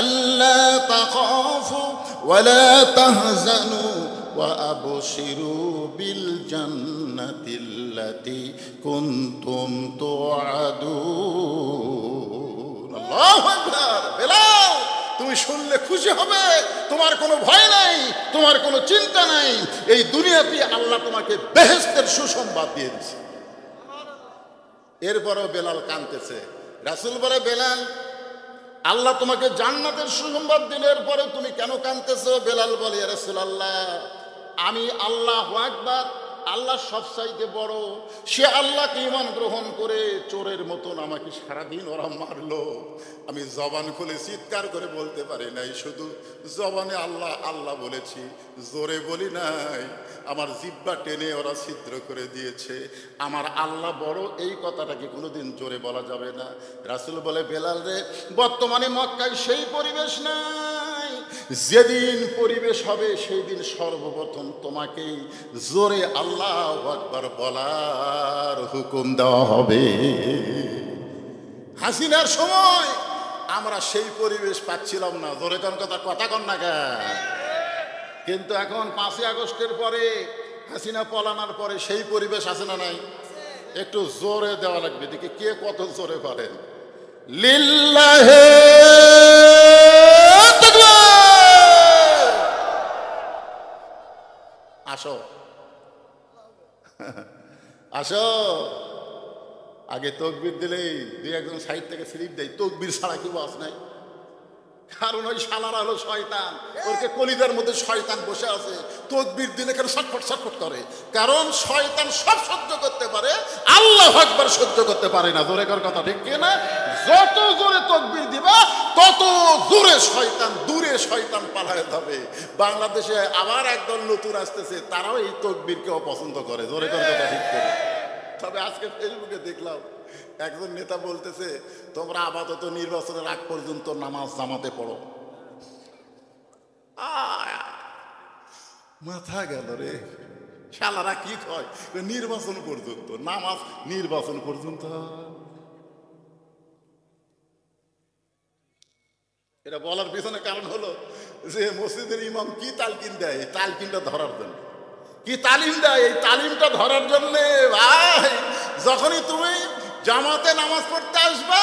A: আল্লা তাখাফু ওয়া লা তাহজানু ওয়া আবশিরু বিল জান্নাতিল্লাতী কুনতুম তুআদুন। আল্লাহু আকবার। বেলাল, তুমি শুনলে খুশি হবে, তোমার কোনো ভয় নাই, তোমার কোনো চিন্তা নাই। এই দুনিয়াতে আল্লাহ তোমাকে বেহেশতের সুসংবাদ দিয়ে দিয়েছে। এরপরেও বেলাল কাঁদতেছে। রাসূল বলে, বেলাল, আল্লাহ তোমাকে জান্নাতের সুসংবাদ দিলে এরপরে তুমি কেন কাঁদতেছো? বেলাল বলে, ইয়া রাসূলুল্লাহ, আমি আল্লাহু আকবার, আল্লাহ সবচাইতে বড়, সে আল্লাহকে ঈমান গ্রহণ করে চোরের মতন আমাকে সারাদিন ওরা মারলো, আমি জবান খুলে চিৎকার করে বলতে পারি নাই, শুধু জবানে আল্লাহ আল্লাহ বলেছি, জোরে বলি নাই। আমার জিহ্বা টেনে ওরা ছিদ্র করে দিয়েছে। আমার আল্লাহ বড়, এই কথাটা কি কোনোদিন জোরে বলা যাবে না? রাসূল বলে, বেলাল রে, বর্তমানে মক্কায় সেই পরিবেশ নাই, যেদিন পরিবেশ হবে সেই দিন সর্বপ্রথম তোমাকেই জোরে আল্লাহু আকবার বলার হুকুম দেওয়া হবে। হাসিনার সময় আমরা সেই পরিবেশ পাচ্ছিলাম না, জোরে কোন কথা কন না কেন? কিন্তু এখন 5ই আগস্টের পরে, হাসিনা পলানোর পরে সেই পরিবেশ আছে না নাই? একটু জোরে দেওয়া লাগবে, দেখি কে কত জোরে পারেন। লিল্লাহি তাকবীর। আসো আসো, আগে তকবীর দিলেই দুই একজন সাইড থেকে স্লিপ দেয়, তকবীর ছাড়া কি বাস নাই। কারণ ওই শালারা হলো শয়তান, ওরকে কলিজার মধ্যে শয়তান বসে আছে। তকবীর দিলে কেন ছটফট ছটফট করে? কারণ শয়তান সব সহ্য করতে পারে, আল্লাহু আকবার সহ্য করতে পারে না। জোরে কর কথা, ঠিক কি না? যত জোরে তকবীর দিবা তত জোরে শয়তান, দূরে শয়তান পালায় যাবে। বাংলাদেশে আবার একদল নতুন আসতেছে, তারাও এই তকবীরকে অপছন্দ করে। জোরে কর কথা, ঠিক করে। তবে আজকে ফেসবুকে দেখলাম একজন নেতা বলতেছে, তোমরা আপাতত নির্বাচনের আগ পর্যন্ত নামাজ জামাতে পড়ো। মাথা গেল রে, শালারা কি কয়, নির্বাচন পর্যন্ত নামাজ, নির্বাচন পর্যন্ত। এটা বলার পিছনে কারণ হলো যে মসজিদের ইমাম কি তালকিন দেয়, এই তালকিনটা ধরার জন্য। কি তালিম দেয়? এই তালিমটা ধরার জন্য। ভাই, যখনই তুমি জামাতে নামাজ পড়তে আসবা,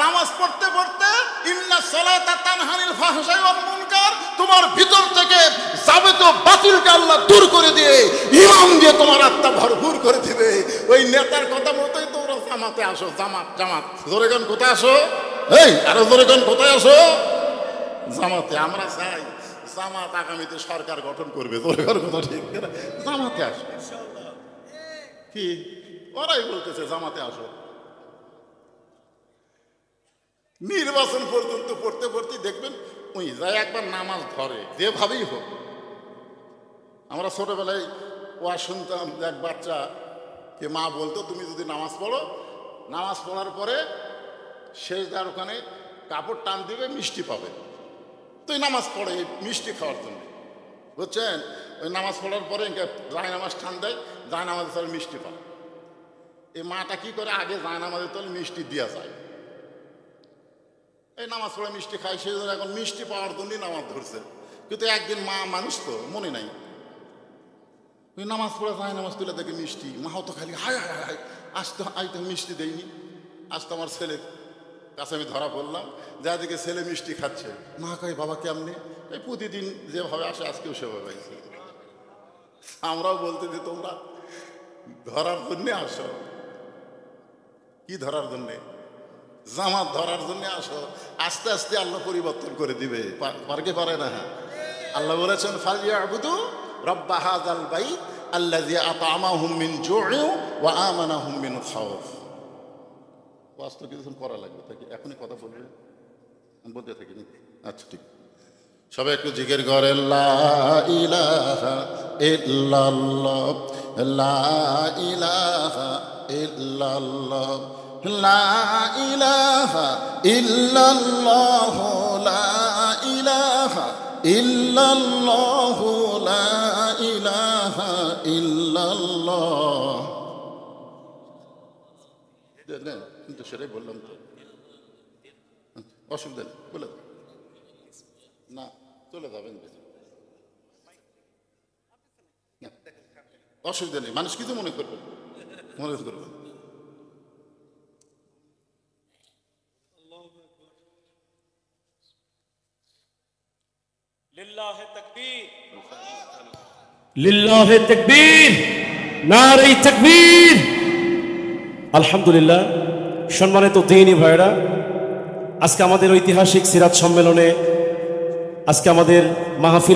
A: নামাজ পড়তে পড়তে ইন্না সালাতা তানহানিল ফাহশাই ওয়াল মুনকার, তোমার ভিতর থেকে যাবতীয় বাতিলকে আল্লাহ দূর করে দিয়ে ইমাম দিয়ে তোমার আত্মা ভরপুর করে দিবে। ওই নেতার কথা মতোই তোমরা জামাতে আসো। জামাত জামাত, জোরে গান কোথায় আসো? এই আরো জোরে গান কোথায় আসো? জামাতে। আমরা চাই জামাত আগামীতে সরকার গঠন করবে। জোরে গান কথা, ঠিক না? জামাতে আসো। কি ওরাই বলতেছে জামাতে আসো। নির্বাচন পর্যন্ত পড়তে পড়তে দেখবেন ওই যায় একবার নামাজ ধরে, যেভাবেই হোক। আমরা ছোটবেলায় ওয়া শুনতাম, এক বাচ্চা কে মা বলতো, তুমি যদি নামাজ পড়ো, নামাজ পড়ার পরে শেষদার ওখানে কাপড় টান দিবে, মিষ্টি পাবে। তুই নামাজ পড়ে মিষ্টি খাওয়ার জন্য, বুঝছেন? ওই নামাজ পড়ার পরে জায় নামাজ টান দেয়, জায় নামাজের তলে মিষ্টি পায়। এই মাটা কি করে, আগে জায় নামাজের তলে মিষ্টি দিয়া যায়। এই নামাজ পড়ে মিষ্টি খায়, সেই জন্য এখন মিষ্টি পাওয়ার জন্যই নামাজ ধরছে। কিন্তু একদিন মা মানুষ তো মনে নাই, ওই নামাজ পড়ে যায় নামাজ তুলে দেখে মিষ্টি। মাও তো খালি হায় হায় হায়, আসতে আইতে মিষ্টি দেয়নি। আজ তো আমার ছেলের কাছে আমি ধরা পড়লাম, যা দিকে ছেলে মিষ্টি খাচ্ছে। মা কয়, বাবা কেমনে? এই প্রতিদিন যেভাবে আসে আজকেও সেভাবে আইছে। আমরাও বলতে যে তোমরা ধরার জন্যে আসো। কি ধরার জন্যে? জামাত ধরার জন্য আসো। আস্তে আস্তে আল্লাহ পরিবর্তন করে দিবে, পারকে পারে না। আল্লাহ বলেছেন, ফালিয়াবুদু রাব্বা হাযাল বাইত আল্লাযী আত'আমাহুম মিন জু'ইন ওয়া আমানাহুম মিন খাউফ। ওয়াজ তো কিছুক্ষণ করা লাগবে, তাকে এখনই কথা বলবে, আমি বলতে থাকি নাকি? আচ্ছা ঠিক। সবাই একটু জিকির করে, লা ইলাহা ইল্লাল্লাহ, লা ইলাহা ইল্লাল্লাহ, লা ইলাহা ইল্লাল্লাহ, লা ইলাহা ইল্লাল্লাহু লা ইলাহা ইল্লাল্লাহ। কিন্তু সেটাই বললাম তো, অসুবিধা নেই, বলে দাও। না চলে যাবেন, অসুবিধা নেই, মানুষ কিছু মনে করবে, মনে করবে।
B: লিল্লাহে তাকবীর, নারে তাকবীর। আলহামদুলিল্লাহ। সম্মানিত দ্বীনী ভাইরা, আজকে আমাদের ঐতিহাসিক সিরাত সম্মেলনে আজকে আমাদের মাহফিল